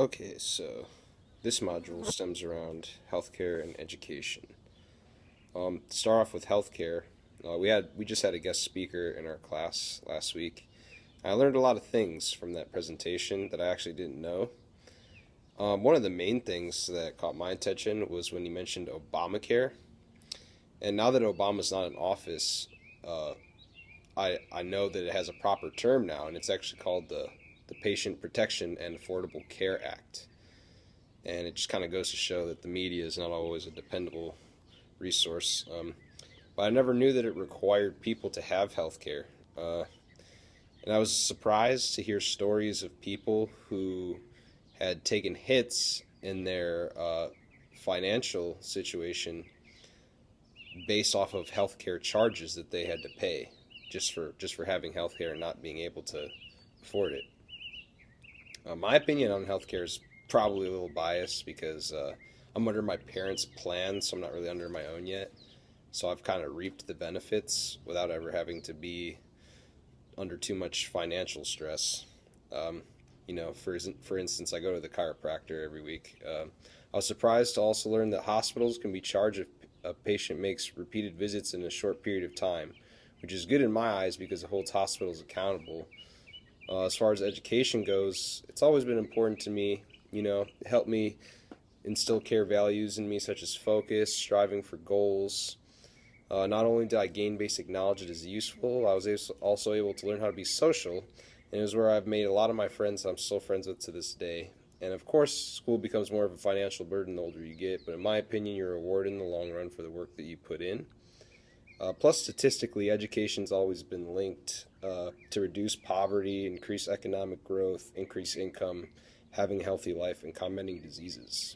Okay, so this module stems around healthcare and education. To start off with healthcare, we just had a guest speaker in our class last week. I learned a lot of things from that presentation that I actually didn't know. One of the main things that caught my attention was when he mentioned Obamacare. And now that Obama's not in office, uh, I know that it has a proper term now, and it's actually called the Patient Protection and Affordable Care Act. And it just kind of goes to show that the media is not always a dependable resource. But I never knew that it required people to have health care. And I was surprised to hear stories of people who had taken hits in their financial situation based off of healthcare charges that they had to pay just for having healthcare and not being able to afford it. My opinion on healthcare is probably a little biased because I'm under my parents' plan, so I'm not really under my own yet. So I've kind of reaped the benefits without ever having to be under too much financial stress. Um, for instance, I go to the chiropractor every week. I was surprised to also learn that hospitals can be charged if a patient makes repeated visits in a short period of time, which is good in my eyes because it holds hospitals accountable. As far as education goes, it's always been important to me. It helped me instill care values in me, such as focus, striving for goals. Not only did I gain basic knowledge that is useful, I was also able to learn how to be social, and it was where I've made a lot of my friends I'm still friends with to this day. And of course, school becomes more of a financial burden the older you get, but in my opinion, you're rewarded in the long run for the work that you put in. Plus, statistically, education's always been linked to reduce poverty, increase economic growth, increase income, having a healthy life, and combating diseases.